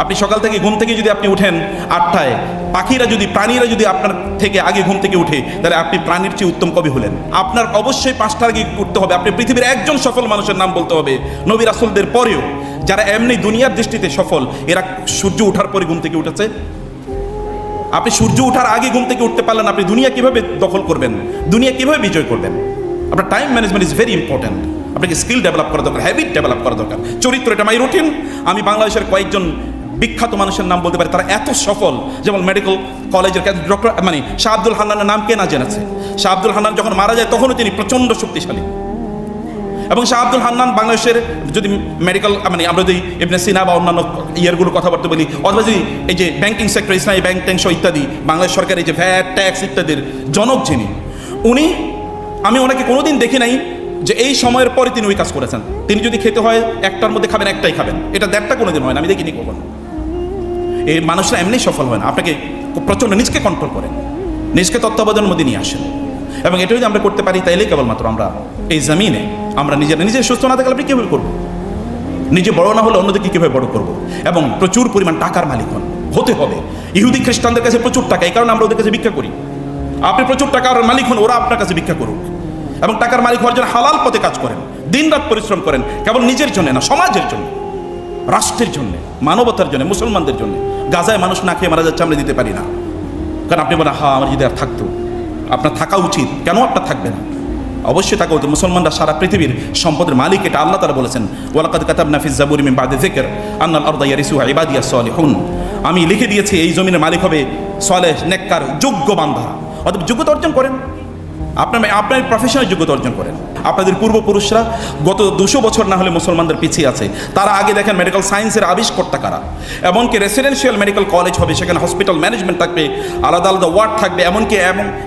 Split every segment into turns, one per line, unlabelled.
আপনি সকাল থেকে ঘুম থেকে যদি আপনি উঠেন 8টায়, প্রাণীরা যদি আপনার থেকে আগে ঘুম থেকে উঠে, তাহলে আপনি প্রাণীর চেয়ে উত্তম কবি হলেন। আপনার অবশ্যই 5টার আগে উঠতে হবে। আপনি পৃথিবীর একজন সফল মানুষের নাম বলতে হবে নবী রাসূলদের পরেও, যারা এমনি দুনিয়ার দৃষ্টিতে সফল, এরা সূর্য ওঠার পরে ঘুম থেকে উঠেছে। আপনি সূর্য ওঠার আগে ঘুম থেকে উঠতে পারলেন, আপনি দুনিয়া কিভাবে দখল করবেন, দুনিয়া কিভাবে বিজয় করবেন? আপনার time management is very important. আপনাকে স্কিল ডেভেলপ করা দরকার, হ্যাবিট ডেভেলপ করা দরকার, চরিত্র। এটা মাই রুটিন। আমি বাংলাদেশের কয়েকজন বিখ্যাত মানুষের নাম বলতে পারি, তারা এত সফল। যেমন মেডিকেল কলেজের ডক্টর শাহ আব্দুল হান্নানের নাম কে না জেনেছে? শাহ আব্দুল হান্নান যখন মারা যায় তখনও তিনি প্রচণ্ড শক্তিশালী। এবং শাহ আব্দুল হান্নান বাংলাদেশের যদি মেডিকেল আমরা যদি ইবনে সিনা বা অন্যান্য ইয়ারগুলো কথাবার্তা বলি, অথবা যদি এই যে ব্যাংকিং সেক্টর, ইসলামী ব্যাংক ট্যাংক ইত্যাদি, বাংলাদেশ সরকারের যে ভ্যাট ট্যাক্স ইত্যাদির জনক যিনি, আমি ওনাকে কোনোদিন দেখি নাই যে এই সময়ের পরে তিনি ওই কাজ করেছেন। তিনি যদি খেতে হয় 1টার মধ্যে খাবেন, 1টাই খাবেন, এটা 1.5টা কোনোদিন হয় না, আমি দেখিনি কখনো। এই মানুষরা এমনি সফল হয় না। আপনাকে প্রচণ্ড নিজকে কন্ট্রোল করেন, নিজকে তত্ত্বাবধানের মধ্যে নিয়ে আসেন। এবং এটা যদি আমরা করতে পারি, তাইলেই কেবলমাত্র আমরা এই জমিনে আমরা নিজে সুস্থ না থাকলে আপনি কীভাবে করবো? নিজে বড় না হলে অন্যদেরকে কীভাবে বড় করবো? এবং প্রচুর পরিমাণ টাকার মালিক হতে হবে। ইহুদি খ্রিস্টানদের কাছে প্রচুর টাকা, এই কারণে আমরা ওদের কাছে ভিক্ষা করি। আপনি প্রচুর টাকার মালিক হন, ওরা আপনার কাছে ভিক্ষা করুক। এবং টাকার মালিক হওয়ার জন্য হালাল পথে কাজ করেন, দিনরাত পরিশ্রম করেন, কেবল নিজের জন্য না, সমাজের জন্য, রাষ্ট্রের জন্য, মানবতার জন্য, মুসলমানদের জন্য। গাজায় মানুষ না খেয়ে মারা যাচ্ছে, আমরা দিতে পারি না। কারণ আপনি বলেন, আমার যদি আর থাকতো। আপনার থাকা উচিত, কেন আপনার থাকবে না? অবশ্যই থাকা উচিত। মুসলমানরা সারা পৃথিবীর সম্পদের মালিক, এটা আল্লাহ তাআলা বলেছেন, ওয়ালাকাদ কাতাবনা ফিজ জাবুরি মিন বাদি যিকর আন্নাল আরদা ইয়ারিসুহা ইবাদিয়াস সালিহুন। আমি লিখে দিয়েছি এই জমিনের মালিক হবে সালেহ, নেককার, যোগ্য বান্দা। অতএব যোগ্যতা অর্জন করেন, আপনার প্রফেশনাল যোগ্যতা অর্জন করেন। আপনাদের পূর্বপুরুষরা গত 200 বছর না হলে মুসলমানদের পিছিয়ে আছে। তারা আগে দেখেন মেডিকেল সায়েন্সের আবিষ্কর্তা কারা। এমনকি রেসিডেন্সিয়াল মেডিকেল কলেজ হবে, সেখানে হসপিটাল ম্যানেজমেন্ট থাকবে, আলাদা আলাদা ওয়ার্ড থাকবে। এমনকি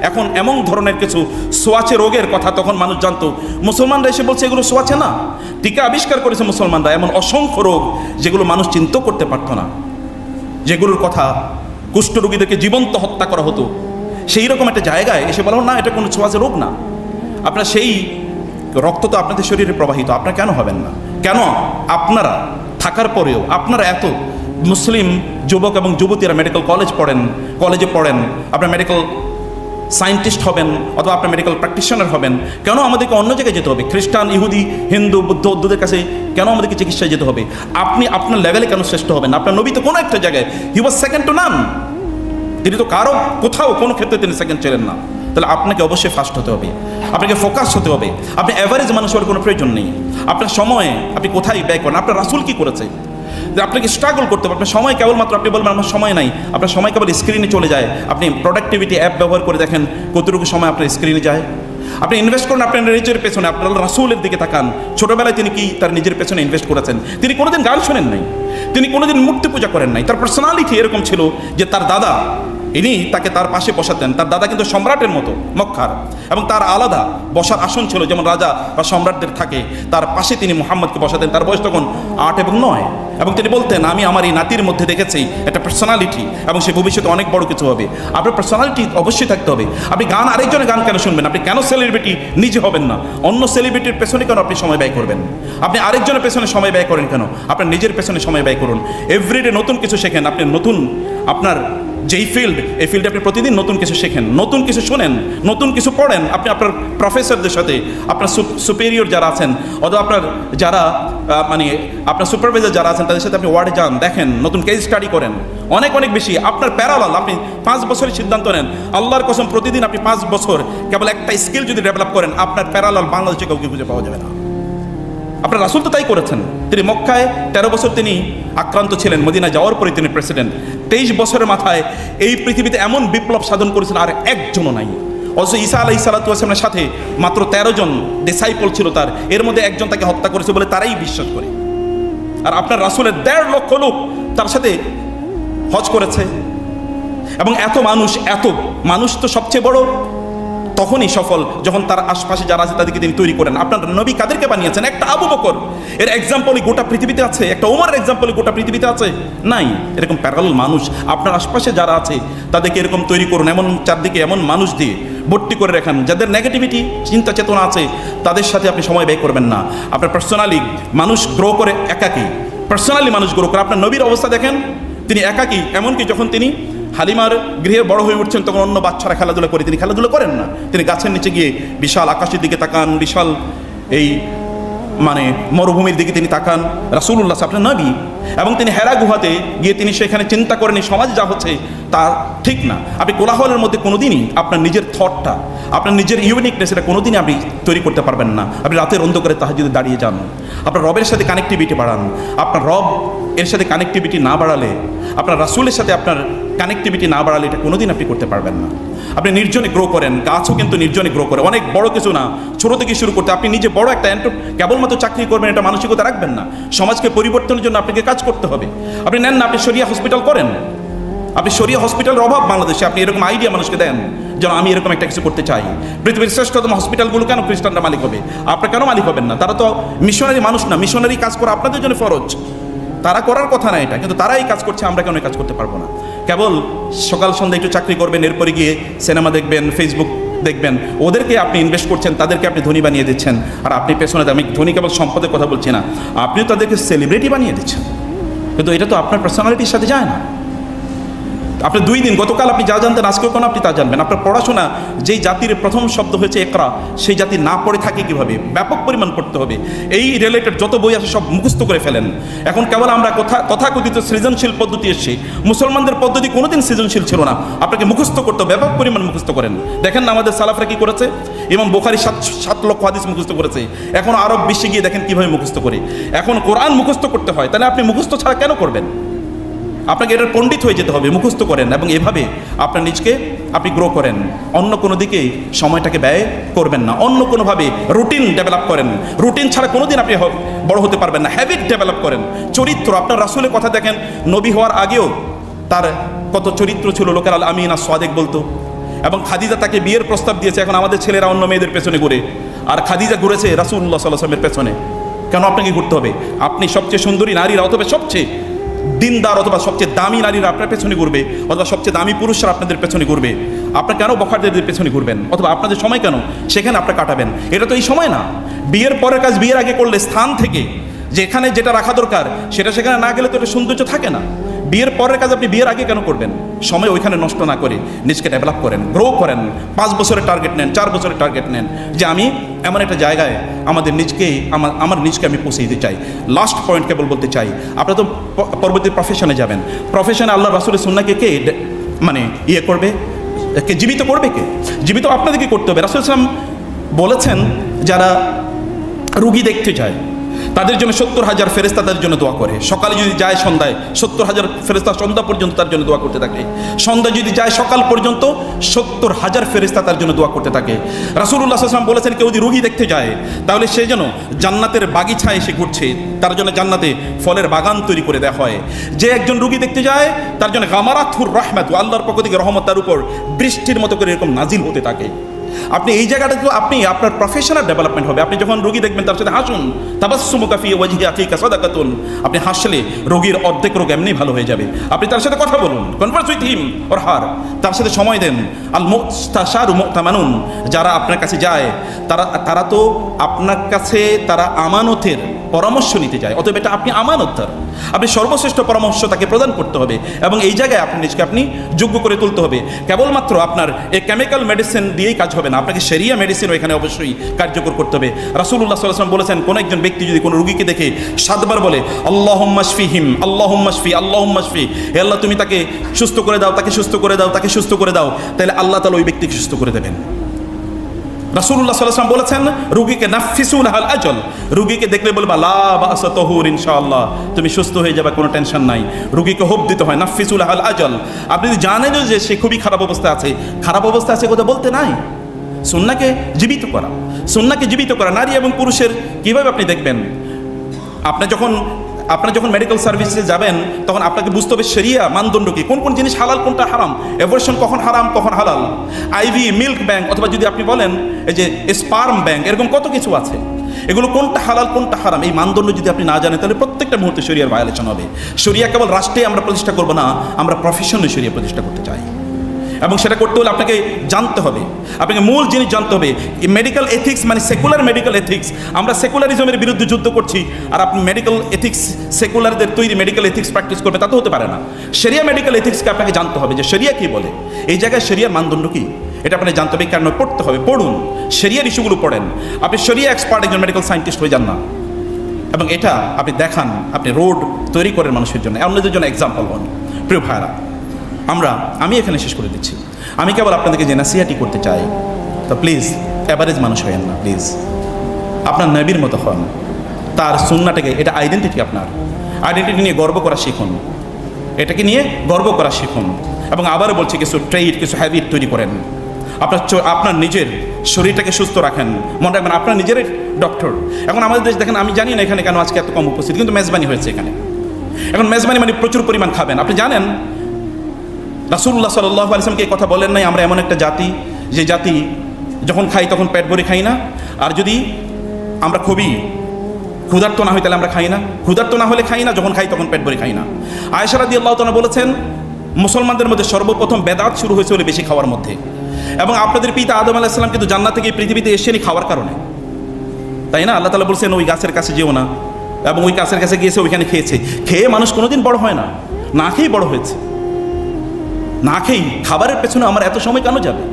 এখন এমন ধরনের কিছু সোয়াচে রোগের কথা তখন মানুষ জানতো, মুসলমানরা এসে বলছে এগুলো সোয়াচে না। টিকা আবিষ্কার করেছে মুসলমানরা, এমন অসংখ্য রোগ যেগুলো মানুষ চিন্তা করতে পারত না, যেগুলোর কথা কুষ্ঠরোগীদেরকে জীবন্ত হত্যা করা হতো। সেই রকম একটা জায়গায় এসে বলা না, এটা কোনো ছোঁয়াচে রোগ না। আপনার সেই রক্ত তো আপনাদের শরীরে প্রবাহিত, আপনারা কেন হবেন না? কেন আপনারা থাকার পরেও আপনারা এত মুসলিম যুবক এবং যুবতীরা মেডিকেল কলেজে পড়েন, আপনার মেডিকেল সায়েন্টিস্ট হবেন অথবা আপনার মেডিকেল প্র্যাকটিশনার হবেন, কেন আমাদেরকে অন্য জায়গায় যেতে হবে? খ্রিস্টান, ইহুদি, হিন্দু, বৌদ্ধদের কাছে কেন আমাদেরকে চিকিৎসায় যেতে হবে? আপনি আপনার লেভেলে কেন শ্রেষ্ঠ হবেন? আপনার নবী তো কোনো একটা জায়গায় হি ওয়াজ সেকেন্ড টু নান। তিনি তো কোথাও কোনো ক্ষেত্রে তিনি সেকেন্ড ছিলেন না। তাহলে আপনাকে অবশ্যই ফার্স্ট হতে হবে, আপনাকে ফোকাস হতে হবে। আপনি অ্যাভারেজ মানুষ হওয়ার কোনো প্রয়োজন নেই। আপনার সময়ে আপনি কোথায় ব্যয় করেন? আপনার রাসূল কি করেছে? যে আপনাকে স্ট্রাগল করতে হবে। আপনার সময় কেবলমাত্র আপনি বলবেন আমার সময় নাই, আপনার সময় কেবল স্ক্রিনে চলে যায়। আপনি প্রোডাক্টিভিটি অ্যাপ ব্যবহার করে দেখেন কতটুকু সময় আপনার স্ক্রিনে যায়। আপনি ইনভেস্ট করেন আপনার নিজের পেছনে, আপনার রাসূলের দিকে তাকান। ছোটোবেলায় তিনি কি তার নিজের পেছনে ইনভেস্ট করেছেন? তিনি কোনোদিন গান শোনেন নাই, তিনি কোনোদিন মূর্তি পূজা করেন নাই। তার পার্সোনালিটি এরকম ছিল যে তার দাদা, ইনি তাকে তার পাশে বসাতেন। তার দাদা কিন্তু সম্রাটের মতো মক্কার, এবং তার আলাদা বসার আসন ছিল, যেমন রাজা বা সম্রাটদের থাকে। তার পাশে তিনি মুহাম্মদকে বসাতেন। তার বয়স তখন 8 এবং 9, এবং তিনি বলতেন আমি আমার এই নাতির মধ্যে দেখেছি একটা পার্সোনালিটি, এবং সে ভবিষ্যতে অনেক বড় কিছু হবে। আপনার পার্সোনালিটি অবশ্যই থাকতে হবে। আপনি আরেকজনের গান কেন শুনবেন? আপনি কেন সেলিব্রিটি নিজে হবেন না? অন্য সেলিব্রিটির পেছনে কেন আপনি সময় ব্যয় করবেন? আপনি আরেকজনের পেছনে সময় ব্যয় করেন কেন? আপনার নিজের পেছনে সময় ব্যয় করুন। এভরিডে নতুন কিছু শেখেন। আপনি আপনার যেই ফিল্ড, এই ফিল্ডে আপনি প্রতিদিন নতুন কিছু শেখেন, নতুন কিছু শোনেন, নতুন কিছু পড়েন। আপনি আপনার প্রফেসরদের সাথে, আপনার সুপেরিয়র যারা আছেন অথবা আপনার যারা আপনার সুপারভাইজার যারা আছেন তাদের সাথে আপনি ওয়ার্ডে যান, দেখেন, নতুন কেস স্টাডি করেন। অনেক বেশি আপনার প্যারালাল। আপনি 5 বছরের সিদ্ধান্ত নেন, আল্লাহর কসম প্রতিদিন আপনি 5 বছর কেবল একটা স্কিল যদি ডেভেলপ করেন, আপনার প্যারালাল বাংলাদেশে কাউকে খুঁজে পাওয়া যাবে না। আপনার রাসূল তো তাই করেছেন। তিনি মক্কায় 13 বছর তিনি আক্রান্ত ছিলেন, মদিনায় যাওয়ার পরে তিনি প্রেসিডেন্ট। 23 বছরের মাথায় এই পৃথিবীতে এমন বিপ্লব সাধন করেছেন আর একজনও নাই। অথচ ঈসা আলাইহিস সালাতু ওয়াস সালামের সাথে মাত্র 13 জন ডিসাইপল ছিল তার, এর মধ্যে একজন তাকে হত্যা করেছে বলে তারাই বিশ্বাস করে। আর আপনার রাসূলের 1.5 লক্ষ লোক তার সাথে হজ করেছে। এবং এত মানুষ তো সবচেয়ে বড় তখনই সফল যখন তার আশপাশে যারা আছে তাদেরকে তিনি তৈরি করেন। আপনার নবী কাদেরকে বানিয়েছেন? একটা আবু বকর এর এক্সাম্পলই গোটা পৃথিবীতে আছে, একটা ওমরের এক্সাম্পলই গোটা পৃথিবীতে আছে? নাই। এরকম প্যারালাল মানুষ আপনার আশপাশে যারা আছে তাদেরকে এরকম তৈরি করুন। এমন চারদিকে এমন মানুষ দিয়ে ভর্তি করে রাখেন যাদের নেগেটিভিটি চিন্তা চেতনা আছে, তাদের সাথে আপনি সময় ব্যয় করবেন না। আপনার পার্সোনালি মানুষ গ্রো করে একাকী, পার্সোনালি মানুষ গ্রো করে। আপনার নবীর অবস্থা দেখেন, তিনি একাকী, এমনকি যখন তিনি হালিমার গৃহে বড় হয়ে উঠছেন তখন অন্য বাচ্চারা খেলাধুলা করে, তিনি খেলাধুলা করেন না। তিনি গাছের নিচে গিয়ে বিশাল আকাশের দিকে তাকান, বিশাল এই মানে মরুভূমির দিকে তিনি তাকান। রাসূলুল্লাহ আপনার নবী, এবং তিনি হেরা গুহাতে গিয়ে তিনি সেখানে চিন্তা করেন এই সমাজ যা হচ্ছে তা ঠিক না। আপনি কোলাহলের মধ্যে কোনোদিনই আপনার নিজের থটটা, আপনার নিজের ইউনিকনেস এটা কোনোদিনই আপনি তৈরি করতে পারবেন না। আপনি রাতের অন্ধকারে তাহাজ্জুদে দাঁড়িয়ে যান, আপনার রবের সাথে কানেক্টিভিটি বাড়ান। আপনার রব এর সাথে কানেক্টিভিটি না বাড়ালে, আপনার রাসূলের সাথে আপনার কানেক্টিভিটি না বাড়ালে এটা কোনোদিন আপনি করতে পারবেন না। আপনি নির্জনে গ্রো করেন, গাছও কিন্তু নির্জনে গ্রো করে। অনেক বড় কিছু না, ছোট থেকে শুরু করতে। আপনি নিজে বড় একটা কেবলমাত্র চাকরি করবেন এটা মানসিকতা রাখবেন না। সমাজকে পরিবর্তনের জন্য আপনাকে কাজ করতে হবে। আপনি নেন না, আপনি শরিয়া হসপিটাল করেন, আপনি শরিয়া হসপিটালের অভাব বাংলাদেশে, আপনি এরকম আইডিয়া মানুষকে দেন যেন আমি এরকম একটা কিছু করতে চাই। পৃথিবীর শ্রেষ্ঠতম হসপিটালগুলো কেন খ্রিস্টানরা মালিক হবে? আপনারা কেন মালিক হবেন না? তারা তো মিশনারি মানুষ না, মিশনারি কাজ করা আপনাদের জন্য ফরজ। তারা করার কথা না এটা, কিন্তু তারা এই কাজ করছে, আমরা কেন এই কাজ করতে পারবো না? কেবল সকাল সন্ধ্যা একটু চাকরি করবেন, এরপরে গিয়ে সিনেমা দেখবেন, ফেসবুক দেখবেন, ওদেরকে আপনি ইনভেস্ট করছেন, তাদেরকে আপনি ধনী বানিয়ে দিচ্ছেন। আর আপনি পেছনে, আমি ধনী কেবল সম্পদের কথা বলছি না, আপনিও তাদেরকে সেলিব্রিটি বানিয়ে দিচ্ছেন। কিন্তু এটা তো আপনার পার্সোনালিটির সাথে যায় না। আপনি 2 দিন, গতকাল আপনি যা জানতেন আজকেও কেন আপনি তা জানবেন? আপনার পড়াশোনা, যেই জাতির প্রথম শব্দ হয়েছে একরা, সেই জাতি না পড়ে থাকে কিভাবে? ব্যাপক পরিমাণ পড়তে হবে। এই রিলেটেড যত বই আছে সব মুখস্থ করে ফেলেন। এখন কেবল আমরা তথাকথিত সৃজনশীল পদ্ধতি এসেছি, মুসলমানদের পদ্ধতি কোনোদিন সৃজনশীল ছিল না। আপনাকে মুখস্থ করতে হবে, ব্যাপক পরিমাণ মুখস্থ করেন। দেখেন না আমাদের সালাফরা কি করেছে? ইমাম বুখারী 7 লক্ষ হাদিস মুখস্থ করেছে। এখন আরব বিশ্বে গিয়ে দেখেন কিভাবে মুখস্থ করে। এখন কোরআন মুখস্থ করতে হয়, তাহলে আপনি মুখস্থ ছাড়া কেন করবেন? আপনাকে এটার পণ্ডিত হয়ে যেতে হবে, মুখস্থ করেন, এবং এভাবে আপনার নিজকে আপনি গ্রো করেন। অন্য কোনো দিকে সময়টাকে ব্যয় করবেন না, অন্য কোনোভাবে রুটিন ডেভেলপ করেন। রুটিন ছাড়া কোনোদিন আপনি বড় হতে পারবেন না। হ্যাবিট ডেভেলপ করেন, চরিত্র। আপনার রাসূলের কথা দেখেন, নবী হওয়ার আগেও তার কত চরিত্র ছিল, লোকের আল আমিন আর সাদেক বলতো। এবং খাদিজা তাকে বিয়ের প্রস্তাব দিয়েছে। এখন আমাদের ছেলেরা অন্য মেয়েদের পেছনে ঘুরে, আর খাদিজা ঘুরেছে রাসূলুল্লাহ সাল্লাল্লাহু আলাইহি ওয়াসাল্লামের পেছনে। কেন আপনাকে ঘুরতে হবে? আপনি সবচেয়ে সুন্দরী নারীরা, অথবা সবচেয়ে দিনদার অথবা সবচেয়ে দামি নারীরা আপনার পেছনে ঘুরবে, অথবা সবচেয়ে দামি পুরুষরা আপনাদের পেছনে ঘুরবে। আপনার কেন বখারদের পেছনে ঘুরবেন? অথবা আপনাদের সময় কেন সেখানে আপনার কাটাবেন? এটা তো এই সময় না। বিয়ের পরের কাজ বিয়ের আগে করলে স্থান থেকে যেখানে যেটা রাখা দরকার সেটা সেখানে না গেলে তো এটা সৌন্দর্য থাকে না। বিয়ের পরের কাজ আপনি বিয়ের আগে কেন করবেন? সময় ওইখানে নষ্ট না করে নিজকে ডেভেলপ করেন, গ্রো করেন। 5 বছরের টার্গেট নেন, 4 বছরের টার্গেট নেন, যে আমি এমন একটা জায়গায় আমাদের নিজকে আমার নিজকে আমি পৌঁছে দিতে চাই। লাস্ট পয়েন্ট কেবল বলতে চাই, আপনারা তো পরবর্তী প্রফেশনে যাবেন। প্রফেশনে আল্লাহ রাসূলের সুন্নাহকে কে মানে করবে, কে জীবিত করবে? কে জীবিত? আপনাদেরকে করতে হবে। রাসূল সাল্লাল্লাহু আলাইহি ওয়াসাল্লাম বলেছেন, যারা রুগী দেখতে যায় তাদের জন্য 70,000 ফেরেশতা তাদের জন্য দোয়া করে। সকালে যদি যায় সন্ধ্যায় 70,000 ফেরেশতা সন্ধ্যা পর্যন্ত তার জন্য দোয়া করতে থাকে। সন্ধ্যা যদি যায় সকাল পর্যন্ত 70,000 ফেরেশতা তার জন্য দোয়া করতে থাকে। রাসূলুল্লাহ সাল্লাল্লাহু আলাইহি ওয়াসাল্লাম বলেছেন, কেউ যদি রুগী দেখতে যায় তাহলে সে যেন জান্নাতের বাগিচায় এসে ঘুরছে, তার জন্য জান্নাতে ফলের বাগান তৈরি করে দেওয়া হয়। যে একজন রুগী দেখতে যায় তার জন্য গামারাতুর রাহমাত, আল্লাহর পক্ষ থেকে রহমত তার উপর বৃষ্টির মতো করে এরকম নাজিল হতে থাকে। আপনি এই জায়গাটাতে আপনি আপনার প্রফেশনাল ডেভেলপমেন্ট হবে। আপনি যখন রোগী দেখবেন তার সাথে হাসুন, তাবাসসুমুকা ফি ওয়াজহি আখিকা সাদাকাতুন। আপনি হাসলে রোগীর অর্ধেক রোগ এমনি ভালো হয়ে যাবে। আপনি তার সাথে কথা বলুন, Converse with him or her, তার সাথে সময় দেন। আল মুস্তাশারু মুতামানুন, যারা আপনার কাছে যায় তারা তো আপনার কাছে তারা আমানতের পরামর্শ নিতে যায়, অতএব এটা আপনি আমানতদার। আপনি সর্বশ্রেষ্ঠ পরামর্শ তাকে প্রদান করতে হবে, এবং এই জায়গায় আপনি নিজকে আপনি যোগ্য করে তুলতে হবে। কেবলমাত্র আপনার এই কেমিক্যাল মেডিসিন দিয়েই কাজ হবে না, আপনাকে শরিয়া মেডিসিন এখানে অবশ্যই কার্যকর করতে হবে। রাসূলুল্লাহ সাল্লাল্লাহু আলাইহি ওয়াসাল্লাম বলেছেন, কোন একজন ব্যক্তি যদি কোনো রোগীকে দেখে 7 বার বলে আল্লাহুম্মা শফিহিম, আল্লাহুম্মা শফি, আল্লাহুম্মা শফি, হে আল্লাহ তুমি তাকে সুস্থ করে দাও, তাকে সুস্থ করে দাও, তাকে সুস্থ করে দাও, তাহলে আল্লাহ তাআলা ওই ব্যক্তিকে সুস্থ করে দেবেন। রাসূলুল্লাহ সাল্লাল্লাহু আলাইহি ওয়াসাল্লাম বলেছেন, রোগীকে নাফিসু লাহাল আজল, রোগীকে দেখলে বলবা লা বাসা তাহুর, ইনশাআল্লাহ তুমি সুস্থ হয়ে যাবে, কোনো টেনশন নাই। রোগীকে হোপ দিতে হয়, নাফিসু লাহাল আজল। আপনি যদি জানেন যে সে খুবই খারাপ অবস্থা আছে, কথা বলতে নাই। সুন্নাহকে জীবিত করা, সুন্নাহকে জীবিত করা। নারী এবং পুরুষের কিভাবে আপনি দেখবেন? আপনারা যখন মেডিকেল সার্ভিসে যাবেন তখন আপনাকে বুঝতে হবে শরিয়া মানদণ্ড কি, কোন কোন জিনিস হালাল কোনটা হারাম, অ্যাবর্শন কখন হারাম কখন হালাল, আইভি মিল্ক ব্যাংক, অথবা যদি আপনি বলেন এই যে স্পার্ম ব্যাংক, এরকম কত কিছু আছে। এগুলো কোনটা হালাল কোনটা হারাম, এই মানদণ্ড যদি আপনি না জানেন তাহলে প্রত্যেকটা মুহূর্তে শরিয়ার ভায়োলেশন হবে। শরিয়া কেবল রাষ্ট্রে আমরা প্রতিষ্ঠা করব না, আমরা প্রফেশনে শরিয়া প্রতিষ্ঠা করতে চাই। এবং সেটা করতে হলে আপনাকে জানতে হবে, আপনাকে মূল জিনিস জানতে হবে। মেডিকেল এথিক্স মানে সেকুলার মেডিকেল এথিক্স। আমরা সেকুলারিজমের বিরুদ্ধে যুদ্ধ করছি, আর আপনি মেডিকেল এথিক্স, সেকুলারদের তৈরি মেডিকেল এথিক্স প্র্যাকটিস করবে, তা তো হতে পারে না। শরিয়া মেডিকেল এথিক্সকে আপনাকে জানতে হবে যে শরিয়া কী বলে, এই জায়গায় শরিয়ার মানদণ্ড কী, এটা আপনাকে জানতে হবে। কেন পড়তে হবে, পড়ুন, শরিয়ার ইস্যুগুলো পড়েন। আপনি শরিয়া এক্সপার্ট একজন মেডিকেল সায়েন্টিস্ট হয়ে যান না, এবং এটা আপনি দেখান, আপনি রোড তৈরি করেন মানুষের জন্য, অন্যদের জন্য এক্সাম্পল হন। প্রিয় ভাইরা, আমি এখানে শেষ করে দিচ্ছি। আমি কেবল আপনাদেরকে যে নাসিহাটি করতে চাই, তো প্লিজ অ্যাভারেজ মানুষ হয়েন না, প্লিজ আপনার নবীর মতো হন, তার সুন্নাটাকে, এটা আইডেন্টিটি, আপনার আইডেন্টিটি নিয়ে গর্ব করা শিখুন, এটাকে নিয়ে গর্ব করা শিখুন। এবং আবারও বলছি, কিছু ট্রেড, কিছু হ্যাবিট তৈরি করেন। আপনার নিজের শরীরটাকে সুস্থ রাখেন। মনে রাখবেন আপনার নিজের ডক্টর। এখন আমাদের দেশ দেখেন, আমি জানি না এখানে কেন আজকে এত কম উপস্থিতি, কিন্তু মেজবানি হয়েছে এখানে। এখন মেজবানি মানে প্রচুর পরিমাণ খাবেন। আপনি জানেন রাসূলুল্লাহ সাল্লাল্লাহু আলাইহি ওয়াসাল্লাম কি কথা বলেন নাই, আমরা এমন একটা জাতি, যে জাতি যখন খাই তখন পেট ভরে খাই না, আর যদি আমরা খুবই ক্ষুধার্ত না হই তাহলে আমরা খাই না, ক্ষুধার্ত না হলে খাই না, যখন খাই তখন পেট ভরে খাই না। আয়েশা রাদিয়াল্লাহু তাআলা বলেছেন, মুসলমানদের মধ্যে সর্বপ্রথম বেদাত শুরু হয়েছে হলে বেশি খাওয়ার মধ্যে। এবং আপনাদের পিতা আদম আলাইহিস সালাম কিন্তু জান্নাত থেকে পৃথিবীতে এসেনি খাওয়ার কারণে, তাই না? আল্লাহ তাআলা বলছেন ওই গাছের কাছে যেও না, এবং ওই গাছের কাছে গিয়েছে, ওইখানে খেয়েছে। খেয়ে মানুষ কোনোদিন বড় হয় না, না খেয়েই বড় হয়েছে। না খেয়েই, খাবারের পেছনে আমার এত সময় কেন যাবে?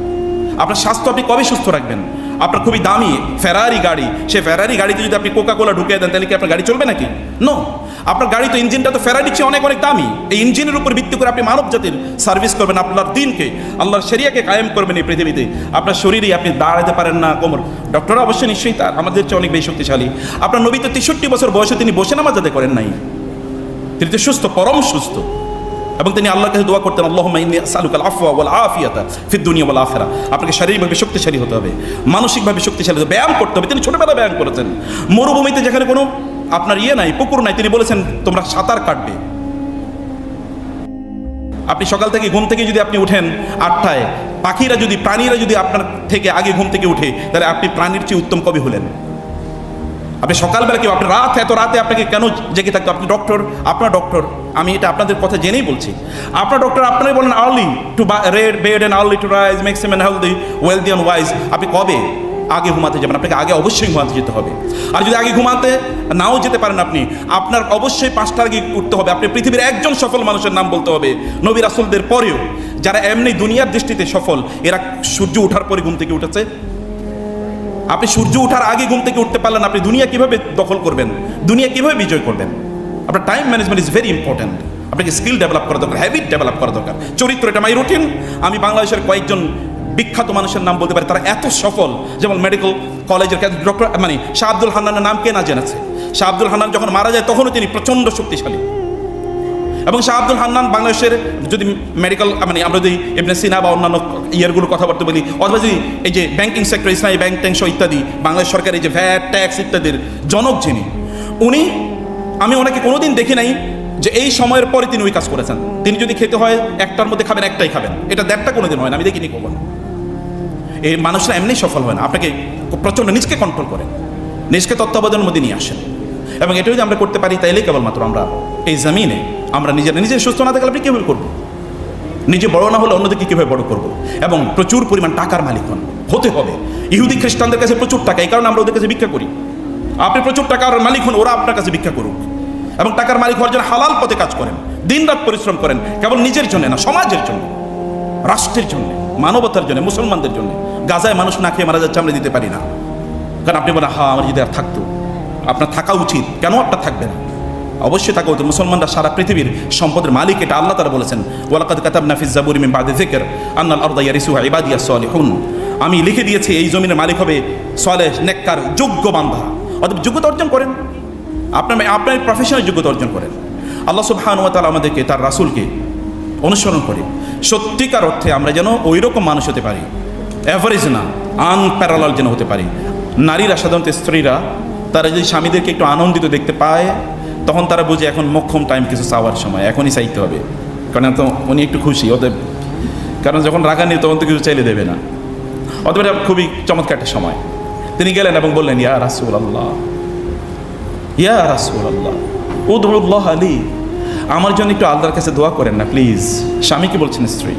আপনার স্বাস্থ্য আপনি কবে সুস্থ রাখবেন? আপনার খুবই দামি ফেরারি গাড়ি, সে ফেরারি গাড়িতে যদি আপনি কোকা কোলা ঢুকিয়ে দেন, তাহলে কি আপনার গাড়ি চলবে নাকি? নো। আপনার গাড়ি তো, ইঞ্জিনটা তো ফেরারির চেয়ে অনেক অনেক দামি। এই ইঞ্জিনের উপর ভিত্তি করে আপনি মানব জাতির সার্ভিস করবেন, আপনার দিনকে, আল্লাহর শরিয়াকে কায়েম করবেন এই পৃথিবীতে। আপনার শরীরেই আপনি দাঁড়াতে পারেন না, কোমর, ডক্টররা অবশ্যই নিশ্চয়ই তার আমাদের চেয়ে অনেক বেশি শক্তিশালী। আপনার নবী তো 63 বছর বয়সে তিনি বসে নামাজ আদায় করেন নাই, তিনি তো সুস্থ, পরম সুস্থ। এবং তিনি আল্লাহর কাছে দোয়া করতেন, আল্লাহুম্মা ইন্নী আসআলুকাল আফওয়া ওয়াল আফিয়াতা ফিদ দুনিয়া ওয়াল আখিরা। আপনাকে শারীরিকভাবে শক্তিশালী হতে হবে, মানসিকভাবে শক্তিশালী হতে হবে, ব্যায়াম করতে হবে। তিনি ছোটবেলায় ব্যায়াম করেছেন। মরুভূমিতে যেখানে কোনো আপনার নাই, পুকুর নাই, তিনি বলেছেন তোমরা সাঁতার কাটবে। আপনি সকাল থেকে ঘুম থেকে যদি আপনি উঠেন 8টায়, প্রাণীরা যদি আপনার থেকে আগে ঘুম থেকে উঠে, তাহলে আপনি প্রাণীর চেয়ে উত্তম কবি হলেন। আপনি সকালবেলা কেউ, আপনি এত রাতে আপনাকে কেন জেগে থাকতো? আপনি ডক্টর, আপনার ডক্টর, আমি এটা আপনাদের কথা জেনেই বলছি, আপনার ডক্টর আপনারাই বলেন early to red bed and early to rise makes him healthy wealthy and wise. আপনি কবে আগে ঘুমাতে যাবেন? আপনাকে আগে অবশ্যই ঘুমাতে যেতে হবে। আর যদি আগে ঘুমাতে নাও যেতে পারেন, আপনার অবশ্যই 5টার আগে উঠতে হবে। আপনি পৃথিবীর একজন সফল মানুষের নাম বলতে হবে, নবী রাসূলদের পরেও, যারা এমনি দুনিয়ার দৃষ্টিতে সফল, এরা সূর্য ওঠার পরে ঘুম থেকে উঠেছে। আপনি সূর্য ওঠার আগে ঘুম থেকে উঠতে পারলেন, আপনি দুনিয়া কিভাবে দখল করবেন, দুনিয়া কিভাবে বিজয় করবেন? আপনার time management is very important. আপনাকে স্কিল ডেভেলপ করা দরকার, হ্যাবিট ডেভেলপ করা দরকার, চরিত্র। এটা মাই রুটিন। আমি বাংলাদেশের কয়েকজন বিখ্যাত মানুষের নাম বলতে পারি, তারা এত সফল, যেমন মেডিকেল কলেজের ডক্টর, শাহ আব্দুল হান্নানের নাম কে না জেনেছে? শাহ আব্দুল হান্নান যখন মারা যায় তখনও তিনি প্রচণ্ড শক্তিশালী। এবং শাহ আব্দুল হান্নান বাংলাদেশের যদি মেডিকেল, আমরা যদি ইবনে সিনা বা অন্যান্য ইয়ারগুলো কথাবার্তা বলি, অথবা যদি এই যে ব্যাংকিং সেক্টর, ইসলামী ব্যাংক ট্যাঙ্ক ইত্যাদি, বাংলাদেশ সরকার এই যে ভ্যাট ট্যাক্স ইত্যাদির জনক যিনি, আমি ওনাকে কোনোদিন দেখি নাই যে এই সময়ের পরে তিনি ওই কাজ করেছেন। তিনি যদি খেতে হয় 1টার মধ্যে খাবেন, 1টাই খাবেন, এটা 1টা কোনোদিন হয় না, আমি দেখিনি কখনো। এই মানুষরা এমনি সফল হয় না। আপনাকে প্রচণ্ড নিজকে কন্ট্রোল করেন, নিজকে তত্ত্বাবধানের মধ্যে নিয়ে আসেন। এবং এটা যদি আমরা করতে পারি, তাইলেই কেবলমাত্র আমরা এই জমিনে, আমরা নিজের সুস্থ না থাকলে আপনি কীভাবে করবো? নিজে বড় না হলে অন্যদেরকে কীভাবে বড় করবো? এবং প্রচুর পরিমাণ টাকার মালিক হতে হবে। ইহুদি খ্রিস্টানদের কাছে প্রচুর টাকা, এই কারণে আমরা ওদের কাছে ভিক্ষা করি। আপনি প্রচুর টাকার মালিক হন, ওরা আপনার কাছে ভিক্ষা করুক। এবং টাকার মালিক হওয়ার জন্য হালাল পথে কাজ করেন, দিনরাত পরিশ্রম করেন, কেবল নিজের জন্য না, সমাজের জন্য, রাষ্ট্রের জন্য, মানবতার জন্য, মুসলমানদের জন্য। গাজায় মানুষ না খেয়ে মারা যাচ্ছে, আমরা দিতে পারি না। কারণ আপনি বলেন, আমার যদি আর থাকতো, আপনার থাকা উচিত। কেন আপনার থাকবে না? অবশ্যই থাকা উচিত। মুসলমানরা সারা পৃথিবীর সম্পদের মালিক, এটা আল্লাহ তাআলা বলেছেন, ওয়ালাকাদ কাতাবনা ফিজ জাবুরি মিন বাদি যিকর আন্নাল আরদা ইয়ারিসুহা ইবাদিয়াস সালিহুন। আমি লিখে দিয়েছি এই জমিনের মালিক হবে সালেহ, নেককার, যোগ্য বান্দা। অতএব যোগ্যতা অর্জন করেন, আপনার প্রফেশনাল যোগ্যতা অর্জন করেন। আল্লাহ সুবহানাহু ওয়া তাআলা আমাদেরকে, তার রাসূলকে অনুসরণ করে সত্যিকার অর্থে আমরা যেন ওই রকম মানুষ হতে পারি, অ্যাভারেজ না, আনপ্যারালাল যেন হতে পারি। নারীরা, সাধারণত স্ত্রীরা, তারা যদি স্বামীদেরকে একটু আনন্দিত দেখতে পায়, তখন তারা বুঝে এখন মোক্ষম টাইম কিছু চাওয়ার সময়, এখনই চাইতে হবে। কারণ তো উনি একটু খুশি ওদের, কারণ যখন রাগান্বিত তখন তো কিছু চাইলে দেবে না। অতএব এটা খুবই চমৎকার একটা সময়। তিনি গেলেন এবং বললেন, ইয়া রাসূলুল্লাহ, ইয়া রাসূলুল্লাহ, উদউল্লাহ আলী, আমার জন্য একটু আল্লাহর কাছে দোয়া করেন না প্লিজ। স্বামীকে বলছেন স্ত্রী।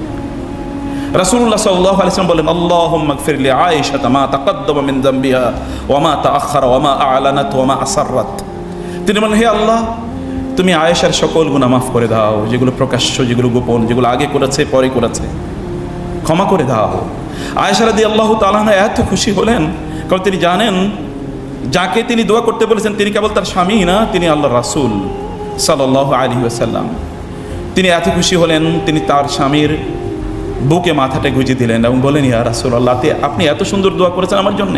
রাসূলুল্লাহ সাল্লাল্লাহু আলাইহি ওয়াসাল্লাম বলেন, আল্লাহুম্মা গফির লি আয়েশা মা তাকাদ্দামা মিন যামবিহা ওয়া মা তাআখারা ওয়া মা আ'লানাত ওয়া মা আসাররাত। তিনি বলেন, হে আল্লাহ, তুমি আয়েশার সকল গুনাহ মাফ করে দাও, যেগুলো প্রকাশ্য, যেগুলো গোপন, যেগুলো আগে করেছে পরে করেছে, ক্ষমা করে দাও। আয়েশা রাদিয়াল্লাহু তাআলা আনহা এত খুশি হলেন, কারণ তিনি জানেন যাকে তিনি দোয়া করতে বলেছেন তিনি কেবল তার স্বামী না, তিনি আল্লাহর রাসূল সাল্লাল্লাহু আলাইহি ওয়াসাল্লাম। তিনি এত খুশি হলেন, তিনি তার স্বামীর বুকে মাথাটা গুঁজে দিলেন এবং বলেন, ইয়া রাসূলুল্লাহ, আপনি এত সুন্দর দোয়া করেছেন আমার জন্য।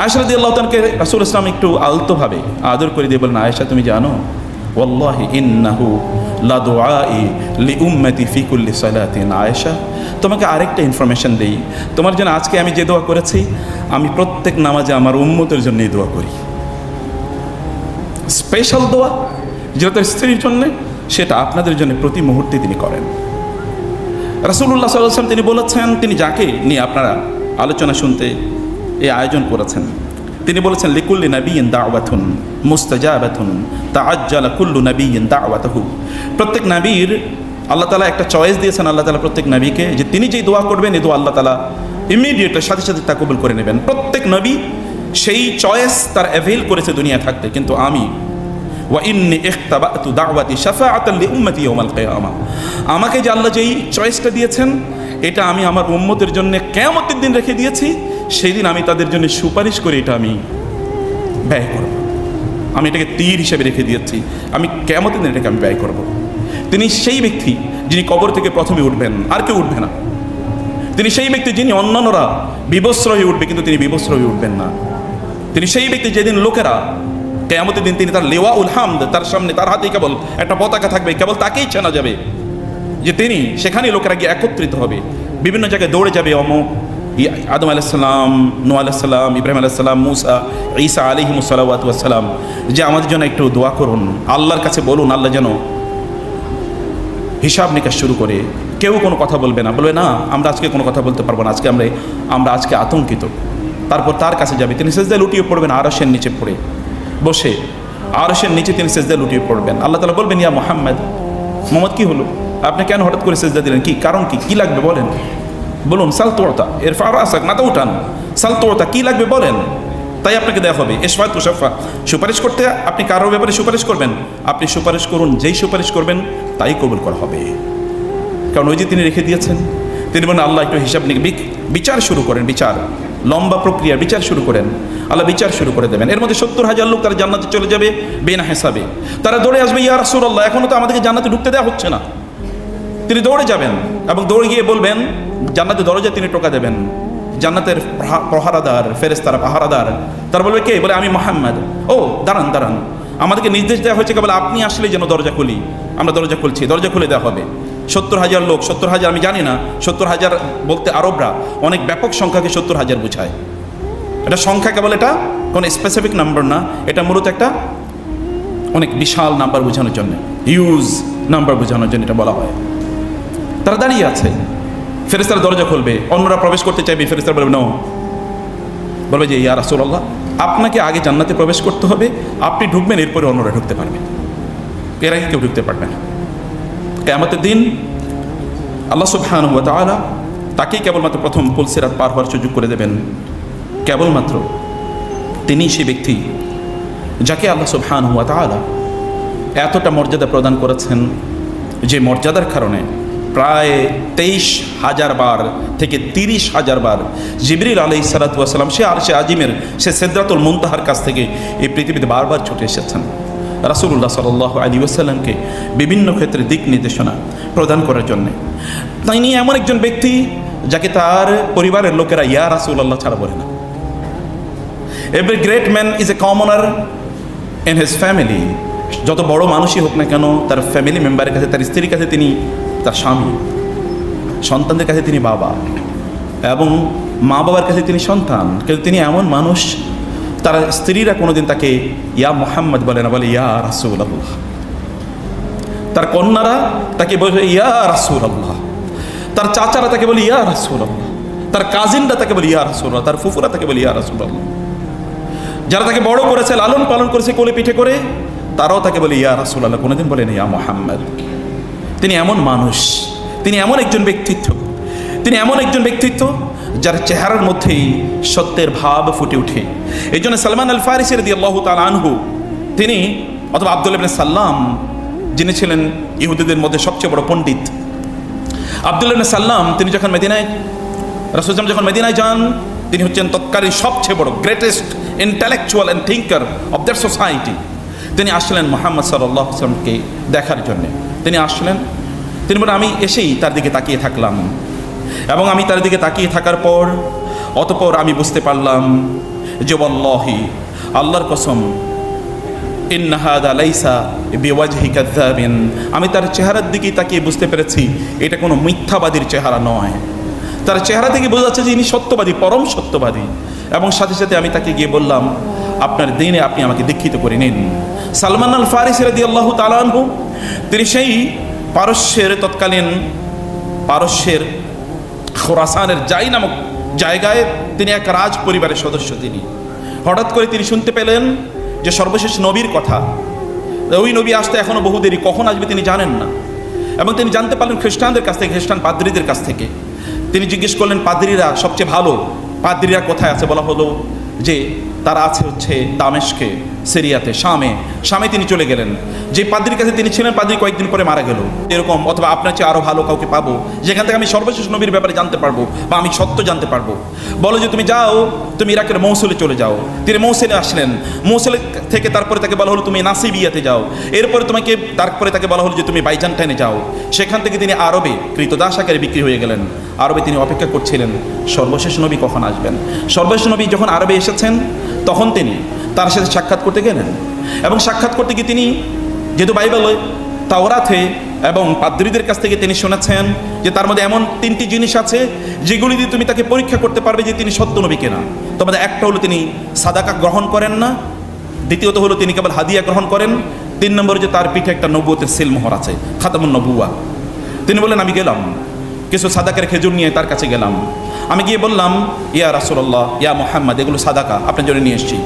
আয়েশা রাদিয়াল্লাহু তাআলাকে রাসূল ইসলাম একটু আলতোভাবে আদর করে দিয়ে বলেন, আয়েশা, তুমি জানো, ওয়াল্লাহি ইন্নাহু লা দুআই লি উম্মতি ফি কুল্লি সালাতিন। আয়েশা, তোমাকে আরেকটা ইনফরমেশন দেই, তোমার জন্য আজকে আমি যে দোয়া করেছি, আমি প্রত্যেক নামাজে আমার উম্মতের জন্যই দোয়া করি। স্পেশাল দোয়া যেটা তার স্ত্রীর জন্য, সেটা আপনাদের জন্য প্রতি মুহূর্তে তিনি করেন। রাসূলুল্লাহ সাল্লাল্লাহু আলাইহি ওয়াসাল্লাম তিনি বলেছেন, তিনি যাকে নিয়ে আপনারা আলোচনা শুনতে এই আয়োজন করেছেন, তিনি বলেছেন, লিকুল্লি নাবিয়্যিন দাওয়াতুন মুস্তাজাবাতুন তাআজ্জালা কুল্লু নাবিয়্যিন দাওয়াতাহু। প্রত্যেক নবীর আল্লাহ তাআলা একটা চয়েস দিয়েছেন, আল্লাহ তাআলা প্রত্যেক নবীকে, যে তিনি যেই দোয়া করবেন এই দোয়া আল্লাহ তাআলা ইমিডিয়েটলি সাথে সাথে তা কবুল করে নেবেন। প্রত্যেক নবী সেই চয়েস তার অ্যাভেল করেছে দুনিয়া থাকতে, কিন্তু আমি ওয়া ইন্নী ইখতাবাতু দাওয়াতি শাফাআতান লি উম্মতি ইয়াউমাল কিয়ামা, আমাকে যে আল্লাহ যেই চয়েসটা দিয়েছেন, এটা আমি আমার উম্মতের জন্য কিয়ামতের দিন রেখে দিয়েছি। সেই দিন আমি তাদের জন্য সুপারিশ করে এটা আমি ব্যয় করব। আমি এটাকে তীর হিসেবে রেখে দিয়েছি, আমি কিয়ামতের দিন এটাকে আমি ব্যয় করব। তিনি সেই ব্যক্তি যিনি কবর থেকে প্রথমে উঠবেন, আর কেউ উঠবে না। তিনি সেই ব্যক্তি যিনি অন্যান্যরা বিবস্ত্র হয়ে উঠবে, কিন্তু তিনি বিবস্ত্র হয়ে উঠবেন না। তিনি সেই ব্যক্তি যেদিন লোকেরা কিয়ামতের দিন তিনি তার লিওয়াউল হামদ, তার সামনে তার হাতে কেবল একটা পতাকা থাকবে, কেবল তাকেই চেনা যাবে যে তিনি, সেখানে লোকেরা গিয়ে একত্রিত হবে, বিভিন্ন জায়গায় দৌড়ে যাবে, অমুক আদম আলাইহিস সালাম, নূহ আলাইহিস সালাম, ইব্রাহিম আলাইহিস সালাম, মুসা, ঈসা আলাইহিমুস সালাওয়াতু ওয়াস সালাম, যে আমাদের জন্য একটু দোয়া করুন, আল্লাহর কাছে বলুন, আল্লাহ যেন হিসাব নিকাশ শুরু করে। কেউ কোনো কথা বলবে না, বলবে না আমরা আজকে কোনো কথা বলতে পারবো না, আজকে আমরা আজকে আতঙ্কিত। তারপর তার কাছে যাবে, তিনি সেজদায় লুটিয়ে পড়বেন, আরশের নিচে পড়ে বসে, আরশের নিচে তিনি সেজদায় লুটিয়ে পড়বেন। আল্লাহ তাআলা বলবেন, ইয়া মুহাম্মদ, মোহাম্মদ কি হলো, আপনি কেন হঠাৎ করে সেজদা দিলেন, কি কারণ, কি লাগবে বলেন, বলুন। সাল তোতা এর ফারাসাক, মাথা উঠান, সাল তোতা, কি লাগবে বলেন, তাই আপনাকে দেওয়া হবে। এশফাত তুশাফা, সুপারিশ করতে আপনি কারোর ব্যাপারে সুপারিশ করবেন, আপনি সুপারিশ করুন, যেই সুপারিশ করবেন তাই কবুল করা হবে। কারণ ওই যে তিনি রেখে দিয়েছেন, তিনি বলেন, আল্লাহ একটু হিসাব বিচার শুরু করেন, বিচার, লম্বা প্রক্রিয়া, বিচার শুরু করেন, আল্লাহ বিচার শুরু করে দেবেন। এর মধ্যে 70,000 লোক তারা জান্নাতে চলে যাবে বিনা হিসাবে। তারা দৌড়ে আসবে, ইয়া রাসূলুল্লাহ, এখনো তো আমাদেরকে জান্নাতে ঢুকতে দেওয়া হচ্ছে না। তিনি দৌড়ে যাবেন এবং দৌড়ে গিয়ে বলবেন, জান্নাতের দরজায় তিনি টোকা দেবেন, জান্নাতের প্রহারাদার, ফেরেশতারা পাহারাদার, তারা বলবে, কে? বলে, আমি মুহাম্মদ। ও দাঁড়ান দাঁড়ান, আমাদেরকে নির্দেশ দেওয়া হয়েছে কেবল আপনি আসলে যেন দরজা খুলি। আমরা দরজা খুলছি, দরজা খুলে দেওয়া হবে। 70,000 লোক, 70,000 আমি জানি না, 70,000 বলতে আরবরা অনেক ব্যাপক সংখ্যাকে 70,000 বোঝায়। এটা সংখ্যা কেবল, এটা কোনো স্পেসিফিক নাম্বার না, এটা মূলত একটা অনেক বিশাল নাম্বার বোঝানোর জন্য, হিউজ নাম্বার বোঝানোর জন্য এটা বলা হয়। তারা দাঁড়িয়ে আছে, ফেরেশতারা দরজা খুলবে, অন্যরা প্রবেশ করতে চাইবে, ফেরেশতারা বলবে নো, বলবে যে ইয়া রাসূলুল্লাহ, আপনাকে আগে জান্নাতে প্রবেশ করতে হবে, আপনি ঢুকবেন, এরপরে অন্যরা ঢুকতে পারবে, এর আগে কেউ ঢুকতে পারবে না। কিয়ামতের দিন আল্লাহ সুবহানাহু ওয়া তাআলা তাকেই কেবলমাত্র প্রথম পুলসিরাত পার হওয়ার সুযোগ করে দেবেন। কেবলমাত্র তিনি সেই ব্যক্তি যাকে আল্লাহ সুবহানাহু ওয়া তাআলা এতটা মর্যাদা প্রদান করেছেন, যে মর্যাদার কারণে প্রায় 23,000 বার থেকে 30,000 বার জিবরিল আলাইহিস সালাতু ওয়াস সালাম সে আরশে আজিমের, সে সিদরাতুল মুনতাহার কাছ থেকে এই পৃথিবীতে বারবার ছুটে এসেছেন রাসূলুল্লাহ সাল্লাল্লাহু আলাইহি ওয়াসাল্লামকে বিভিন্ন ক্ষেত্রে দিক নির্দেশনা প্রদান করার জন্য। তিনি এমন একজন ব্যক্তি যাকে তার পরিবারের লোকেরা ইয়া রাসূলুল্লাহ ছাড়া বলে না। Every great man is a কমনার in his family. যত বড় মানুষই হোক না কেন, তার ফ্যামিলি মেম্বারের কাছে, তার স্ত্রীর কাছে তিনি তার স্বামী, সন্তানদের কাছে তিনি বাবা, এবং মা বাবার কাছে তিনি সন্তান। কিন্তু তিনি এমন মানুষ, তার স্ত্রীরা কোনোদিন তাকে ইয়া মুহাম্মদ বলে না, বলে ইয়া রাসূলুল্লাহ। তার কন্যারা তাকে বলে ইয়া রাসূলুল্লাহ, তার চাচারা তাকে বলে ইয়া রাসূলুল্লাহ, তার কাজিনরা তাকে বলে ইয়া রাসূলুল্লাহ, তার ফুফুরা তাকে বলে ইয়া রাসূলুল্লাহ। যারা তাকে বড় করেছে, লালন পালন করেছে কোলে পিঠে করে, তারাও তাকে বলে ইয়া রাসূলুল্লাহ, কোনোদিন বলেন ইয়া মুহাম্মদ। তিনি এমন মানুষ, তিনি এমন একজন ব্যক্তিত্ব তিনি এমন একজন ব্যক্তিত্ব যার চেহারার মধ্যেই সত্যের ভাব ফুটে ওঠে। এই জন্য সালমান আল ফারিসি রাদিয়াল্লাহু তাআলা আনহু তিনি, অথবা আব্দুল্লাহ ইবনে সাল্লাম, যিনি ছিলেন ইহুদিদের মধ্যে সবচেয়ে বড় পণ্ডিত, আব্দুল্লাহ ইবনে সাল্লাম, তিনি যখন মদিনায়, রাসূল যখন মদিনায় যান, তিনি হচ্ছেন তৎকালীন সবচেয়ে বড় greatest intellectual and thinker of that society. তিনি আসলেন মুহাম্মদ সাল্লাল্লাহু আলাইহি ওয়াসাল্লামকে দেখার জন্য। তিনি আসলেন, তিনি বলেন আমি এসেই তার দিকে তাকিয়ে থাকলাম, এবং আমি তার দিকে তাকিয়ে থাকার পর অতঃপর আমি বুঝতে পারলাম যে ওয়াল্লাহি, আল্লাহর কসম, ইন্না হাযা লাইসা বিওয়াজহি কাযাবিন, আমি তার চেহারার দিকেই তাকিয়ে বুঝতে পেরেছি এটা কোনো মিথ্যাবাদীর চেহারা নয়। তার চেহারা থেকে বোঝা যাচ্ছে যে ইনি সত্যবাদী, পরম সত্যবাদী। এবং সাথে সাথে আমি তাকে গিয়ে বললাম, আপনার দিনে আপনি আমাকে দীক্ষিত করে নিন। সালমান আল ফারিসি রাদিয়াল্লাহু তাআলা আনহু, তিনি সেই পারস্যের, তৎকালীন পারস্যের খোরাসানের জাই নামক জায়গায় তিনি এক রাজ পরিবারের সদস্য। তিনি হঠাৎ করে তিনি শুনতে পেলেন যে সর্বশেষ নবীর কথা, ওই নবী আসতে এখনো বহু দেরি, কখন আসবে তিনি জানেন না। এবং তিনি জানতে পারলেন খ্রিস্টানদের কাছ থেকে, খ্রিস্টান পাদ্রীদের কাছ থেকে। তিনি জিজ্ঞেস করলেন, পাদ্রীরা সবচেয়ে ভালো পাদ্রীরা কোথায় আছে? বলা হলো যে তারা আছে হচ্ছে দামেস্কে, সিরিয়াতে, শামে তিনি চলে গেলেন। যে পাদ্রীর কাছে তিনি ছিলেন, পাদ্রী কয়েকদিন পরে মারা গেল। এরকম, অথবা আপনার চেয়ে আরও ভালো কাউকে পাবো যেখান থেকে আমি সর্বশেষ নবীর ব্যাপারে জানতে পারবো বা আমি সত্য জানতে পারবো। বলো যে তুমি যাও, তুমি ইরাকের মৌসুলে চলে যাও। তিনি মৌসুলে আসলেন। মৌসুলে থেকে তারপরে তাকে বলা হলো তুমি নাসিবিয়াতে যাও। এরপরে তারপরে তাকে বলা হলো যে তুমি বাইজান্টাইনে যাও। সেখান থেকে তিনি আরবে ক্রীতদাস আকারে বিক্রি হয়ে গেলেন। আরবে তিনি অপেক্ষা করছিলেন সর্বশেষ নবী কখন আসবেন। সর্বশেষ নবী যখন আরবে এসেছেন, তখন তিনি তার সাথে সাক্ষাৎ করতে গেলেন। এবং সাক্ষাৎ করতে গিয়ে তিনি, যেহেতু বাইবেলে, তাওরাতে এবং পাদ্রীদের কাছ থেকে তিনি শুনেছেন যে তার মধ্যে এমন 3টি জিনিস আছে যেগুলি দিয়ে তুমি তাকে পরীক্ষা করতে পারবে যে তিনি সত্য নবী কিনা। তোমাদের একটা হলো তিনি সাদাকা গ্রহণ করেন না, দ্বিতীয়ত হলো তিনি কেবল হাদিয়া গ্রহণ করেন, 3 নম্বরে যে তার পিঠে একটা নবুয়তের সিলমোহর আছে, খাতামুন নবুয়া। তিনি বললেন, আমি গেলাম কিছু সাদাকের খেজুর নিয়ে তার কাছে গেলাম। আমি গিয়ে বললাম, ইয়া রাসূলুল্লাহ, ইয়া মুহাম্মদ, এগুলো সাদাকা, আপনার জন্য নিয়ে এসেছি।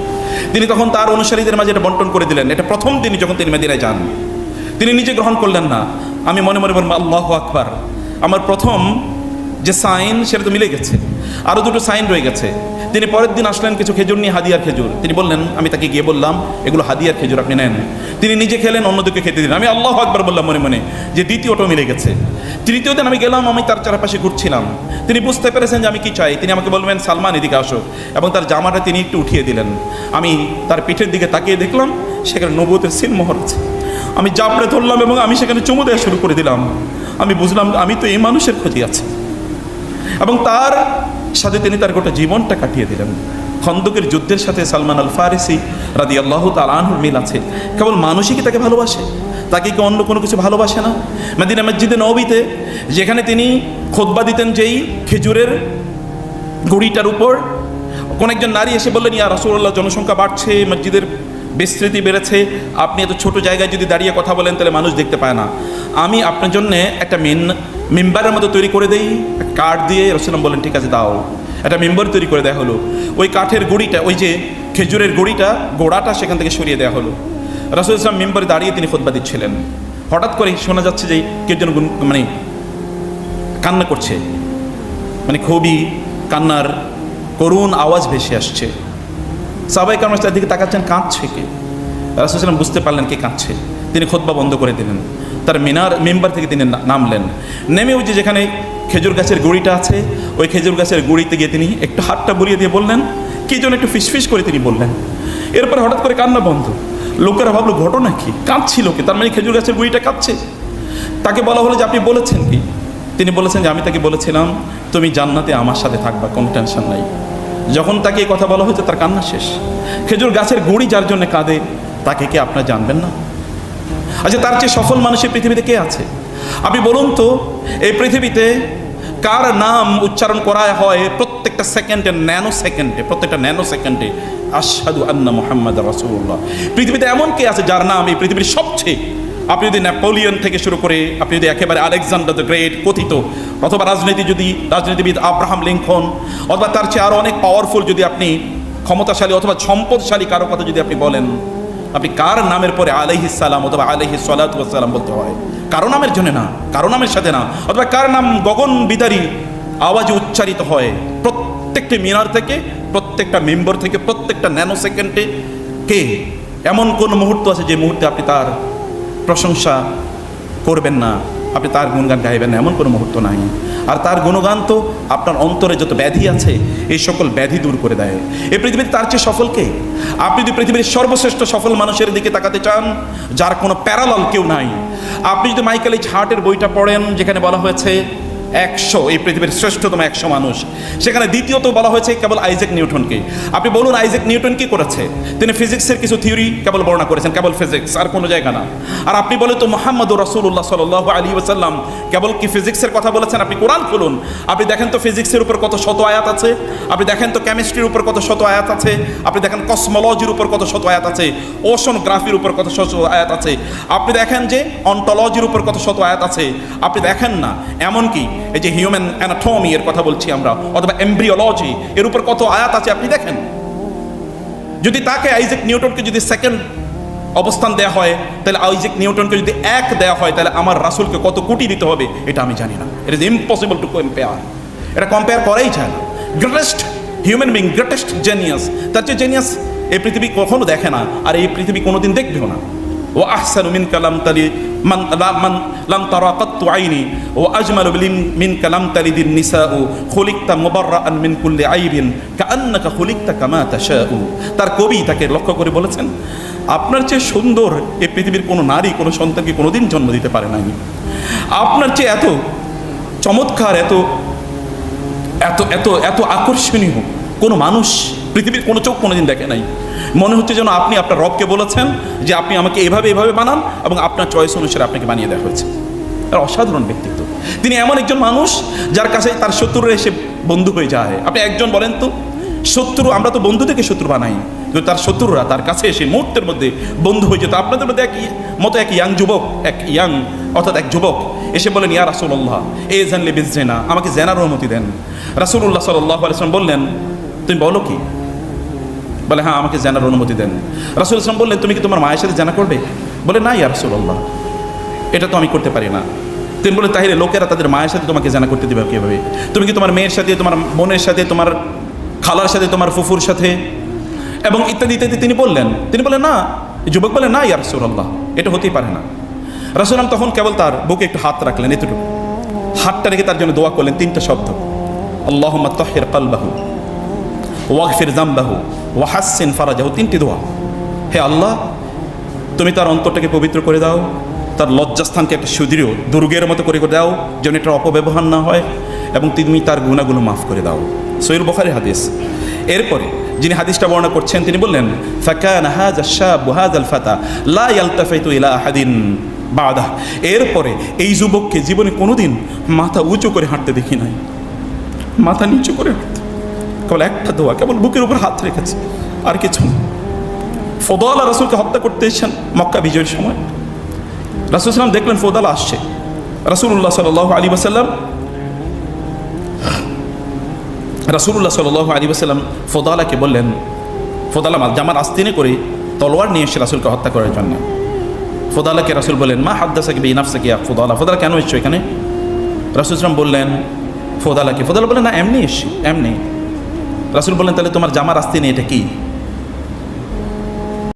তিনি তখন তার অনুসারীদের মাঝে এটা বন্টন করে দিলেন। এটা প্রথম দিনই যখন তিনি মদিনায় যান। তিনি নিজে গ্রহণ করলেন না। আমি মনে মনে বললাম, আল্লাহু আকবার, আমার প্রথম যে সাইন সেটা তো মিলে গেছে, আরও 2টো সাইন রয়ে গেছে। তিনি পরের দিন আসলেন কিছু খেজুর নিয়ে, হাদিয়ার খেজুর। তিনি বললেন, আমি তাকে গিয়ে বললাম, এগুলো হাদিয়ার খেজুর, আপনি নেন। তিনি নিজে খেলেন, অন্যদিকে খেতে দিলেন। আমি আল্লাহু আকবার বললাম মনে মনে, যে দ্বিতীয়টাও মিলে গেছে। তৃতীয় দিন আমি গেলাম, আমি তার চারপাশে ঘুরছিলাম। তিনি বুঝতে পেরেছেন যে আমি কি চাই। তিনি আমাকে বলবেন, সালমান এদিকে আসো, এবং তার জামাটা তিনি একটু উঠিয়ে দিলেন। আমি তার পিঠের দিকে তাকিয়ে দেখলাম সেখানে নবুয়তের সিলমোহর আছে। আমি জাপড়ে ধরলাম এবং আমি সেখানে চুমু দেওয়া শুরু করে দিলাম। আমি বুঝলাম আমি তো এই মানুষের ক্ষতি আছি। এবং তার সাথে তিনি তার গোটা জীবনটা কাটিয়ে দিলেন। খন্দকের যুদ্ধের সাথে সালমান আল ফারিসি রাদিয়াল্লাহু তাআলা আনহুর মিল আছে। কেবল মানুষই কি তাকে ভালোবাসে? তাকে কি অন্য কোনো কিছু ভালোবাসে না? মদিনা মসজিদে নববীতে যেখানে তিনি খুতবা দিতেন, যেই খেজুরের গুঁড়িটার উপর, কোন একজন নারী এসে বললেন, ইয়া রাসূলুল্লাহ, জনসংখ্যা বাড়ছে, মসজিদের বিস্তৃতি বেড়েছে, আপনি এত ছোট জায়গায় যদি দাঁড়িয়ে কথা বলেন তাহলে মানুষ দেখতে পায় না। আমি আপনার জন্যে একটা মেম্বারের মতো তৈরি করে দেই, কাঠ দিয়ে। রাসূলুল্লাহ বলেন, ঠিক আছে দাও। একটা মেম্বার তৈরি করে দেওয়া হলো। ওই কাঠের গুঁড়িটা, ওই যে খেজুরের গোড়াটা সেখান থেকে সরিয়ে দেওয়া হলো। রাসূলুল্লাহ মেম্বারে দাঁড়িয়ে তিনি খুতবা দিচ্ছিলেন। হঠাৎ করে শোনা যাচ্ছে যে কেউ যেন কান্না করছে, খুবই কান্নার করুণ আওয়াজ ভেসে আসছে। সাহাবায়ে কেরাম তার দিকে তাকাচ্ছেন, কাঁদছে কে? রাসূলুল্লাহ বুঝতে পারলেন কে কাঁদছে। তিনি খুতবা বন্ধ করে দিলেন। তার মেম্বার থেকে তিনি নামলেন। নেমে ওই যেখানে খেজুর গাছের গুঁড়িটা আছে, ওই খেজুর গাছের গুঁড়িতে গিয়ে তিনি একটু হাতটা বুলিয়ে দিয়ে বললেন, কি যেন একটু ফিসফিস করে তিনি বললেন। এরপর হঠাৎ করে কান্না বন্ধ। লোকেরা ভাবলো ঘটনা কি, কাঁদছিল কি? তার খেজুর গাছের গুঁড়িটা কাঁদছে। তাকে বলা হলো যে আপনি বলেছেন কি? তিনি বলেছেন যে আমি তাকে বলেছিলাম তুমি জান্নাতে আমার সাথে থাকবা, কোনো টেনশন নাই। যখন তাকে এই কথা বলা হয়েছে তার কান্না শেষ। খেজুর গাছের গুঁড়ি যার জন্য কাঁদে, তাকে কি আপনারা জানবেন না? আচ্ছা, তার চেয়ে সফল মানুষের পৃথিবীতে কে আছে? আপনি বলুন তো, এই পৃথিবীতে কার নাম উচ্চারণ করা হয় প্রত্যেকটা সেকেন্ডে, প্রত্যেকটা ন্যানো সেকেন্ডে, আশহাদু আন্না মুহাম্মাদার রাসূলুল্লাহ। পৃথিবীতে এমন কে আছে যার নাম এই পৃথিবীর সবচেয়ে, আপনি যদি নেপোলিয়ন থেকে শুরু করে, আপনি যদি একেবারে আলেকজান্ডার দ্য গ্রেট কথিত, অথবা রাজনীতিবিদ আব্রাহাম লিঙ্কন, অথবা তার চেয়ে আরও অনেক পাওয়ারফুল যদি আপনি ক্ষমতাশালী অথবা সম্পদশালী কারো কথা যদি আপনি বলেন, আপনি কার নামের পরে আলাইহিস সালাম অথবা আলাইহিস সালাতু ওয়াস সালাম বলতে হয়? কারো নামের জন্য না, কারো নামের সাথে না। অথবা কার নাম গগন বিদারী আওয়াজে উচ্চারিত হয় প্রত্যেকটি মিনার থেকে, প্রত্যেকটা মেম্বার থেকে, প্রত্যেকটা ন্যানো সেকেন্ডে। কে এমন কোন মুহূর্ত আছে যে মুহূর্তে আপনি তার প্রশংসা করবেন না, আপনি তার গুণগান গাইবেন না? এমন কোনো মুহূর্ত নাই। আর তার গুণগান তো আপনার অন্তরে যত ব্যাধি আছে এই সকল ব্যাধি দূর করে দেয়। এই পৃথিবীতে তার চেয়ে সফল কে? আপনি যদি পৃথিবীর সর্বশ্রেষ্ঠ সফল মানুষের দিকে তাকাতে চান যার কোনো প্যারালাল কেউ নাই, আপনি যদি মাইকেল এইচ হার্টের বইটা পড়েন যেখানে বলা হয়েছে 100 এই পৃথিবীর শ্রেষ্ঠতম 100 মানুষ, সেখানে দ্বিতীয়ত বলা হয়েছে কেবল আইজ্যাক নিউটনকে। আপনি বলুন আইজ্যাক নিউটন কি করেছে? তিনি ফিজিক্সের কিছু থিওরি কেবল বর্ণনা করেছেন, কেবল ফিজিক্স, আর কোনো জায়গা না। আর আপনি বলে তো মুহাম্মদুর রাসূলুল্লাহ সাল্লাল্লাহু আলাইহি ওয়াসাল্লাম কেবল কি ফিজিক্সের কথা বলেছেন? আপনি কোরআন খুলুন, আপনি দেখেন তো ফিজিক্সের উপর কত শত আয়াত আছে, আপনি দেখেন তো কেমিস্ট্রির উপর কত শত আয়াত আছে, আপনি দেখেন কসমোলজির উপর কত শত আয়াত আছে, ওশনগ্রাফির উপর কত শত আয়াত আছে, আপনি দেখেন যে অন্টোলজির উপর কত শত আয়াত আছে, আপনি দেখেন না এমনকি এই যে হিউম্যান অ্যানাটমি এর কথা বলছি আমরা, অথবা এমব্রিওলজি এর উপর কত আয়াত আছে আপনি দেখেন। যদি তাকে আইজ্যাক নিউটনকে যদি সেকেন্ড অবস্থান দেওয়া হয়, তাহলে আইজ্যাক নিউটনকে যদি 1 দেওয়া হয়, তাহলে আমার রাসূলকে কত কোটি দিতে হবে এটা আমি জানি না। It is impossible to compare, এটা কম্পেয়ার করাই যায় না। Greatest human being, greatest genius, তার চেয়ে জেনিয়াস এই পৃথিবী কখনো দেখে না, আর এই পৃথিবী কোনোদিন দেখবেও না। ও আহসানু মিনকা লাম তালি মান লাম তারা কাত্তু আইনি ও আজমালু মিনকা লাম তালিদিন নিসাউ খুলিকতা মুবাররাআন মিন কুল্লি আইবিন কাআন্নাকা খুলিকতা কামা তাশাউ। তার কবি তাকে লক্ষ্য করে বলেছেন, আপনার চেয়ে সুন্দর এই পৃথিবীর কোনো নারী কোনো সন্তানকে কোনোদিন জন্ম দিতে পারে নাই। আপনার চেয়ে এত চমৎকার, এত এত এত এত আকর্ষণীয় কোনো মানুষ পৃথিবীর কোনো চোখ কোনোদিন দেখে নাই। মনে হচ্ছে যেন আপনি আপনার রবকে বলেছেন যে আপনি আমাকে এভাবে এভাবে বানান, এবং আপনার চয়েস অনুসারে আপনাকে বানিয়ে দেওয়া হয়েছে। আর অসাধারণ ব্যক্তিত্ব। তিনি এমন একজন মানুষ যার কাছে তার শত্রুরা এসে বন্ধু হয়ে যায়। আপনি একজন বলেন তো, শত্রু, আমরা তো বন্ধু থেকে শত্রু বানাই, কিন্তু তার শত্রুরা তার কাছে এসে মুহূর্তের মধ্যে বন্ধু হয়ে যেত। আপনাদের মধ্যে এক ইয়াং যুবক, অর্থাৎ এক যুবক এসে বলেন, ইয়া রাসূলুল্লাহ এ জানলে বিজনা, আমাকে জেনার অনুমতি দেন। রাসূলুল্লাহ সাল্লাল্লাহু আলাইহি ওয়াসাল্লাম বললেন, তুমি বলো কি? বলে, হ্যাঁ আমাকে জানার অনুমতি দেন। রাসূল সাল্লাল্লাহু বললেন, তুমি কি তোমার মায়ের সাথে জানা করবে? বলে, না ইয়া রাসূলুল্লাহ, এটা তো আমি করতে পারি না। তিনি বললেন, তাহলে লোকেরা তাদের মায়ের সাথে তোমাকে জানা করতে দেবে কীভাবে? তুমি কি তোমার মেয়ের সাথে, তোমার বোনের সাথে, তোমার খালার সাথে, তোমার ফুফুর সাথে, এবং ইত্যাদি ইত্যাদি তিনি বললেন না। যুবক বলে, না ইয়া রাসূলুল্লাহ, এটা হতেই পারে না। রাসূল তখন কেবল তার বুকে একটু হাত রাখলেন, এতটুকু হাতটা রেখে তার জন্য দোয়া করলেন 3টা শব্দ, আল্লাহুম্মা তাহহির কলবাহু ওয়াগফির যামবাহু ওয়া হাসসিন ফারাজাহু। 3টি দোয়া। হে আল্লাহ, তুমি তার অন্তরটাকে পবিত্র করে দাও, তার লজ্জাস্থানকে একটা সুদৃঢ় দুর্গের মতো করে দাও যেন এটার অপব্যবহার না হয়, এবং তুমি তার গুনাহগুলো মাফ করে দাও। সহিহ বুখারীর হাদিস। এরপরে যিনি হাদিসটা বর্ণনা করছেন তিনি বললেন, ফাকানা হাযা শাবু হাযাল ফাতা লা ইয়ালতাফিতু ইলা আহাদিন বাদা। এরপরে এই যুবককে জীবনে কোনোদিন মাথা উঁচু করে হাঁটতে দেখি নাই, মাথা নিচু করে হাঁটতে। কেবল একটা দোয়া, কেবল বুকের উপর হাত রেখেছে, আর কিছু না। ফদালা রাসূলকে হত্যা করতে এসেছেন মক্কা বিজয়ের সময়। রাসূল সাল্লাল্লাহু আলাইহি ওয়াসাল্লাম দেখলেন ফদালা আসছে। রাসূলুল্লাহ সাল্লাল্লাহু আলাইহি ওয়াসাল্লাম ফদালাকে বললেন, ফদালা জামার আস্তিনে করে তলোয়ার নিয়ে এসে রাসূলকে হত্যা করার জন্য। ফদালাকে রাসূল বললেন, মা হাদ্দাসাকা বিনাফসিকা ইয়া ফদালা, ফদালা কেন এসছো এখানে? রাসূল সাল্লাল্লাহু বললেন ফদালাকে, ফদালা বললেন, না এমনি এসছি, এমনি। রাসূল বললেন, তাহলে তোমার জামার আস্তিনে এটা কি?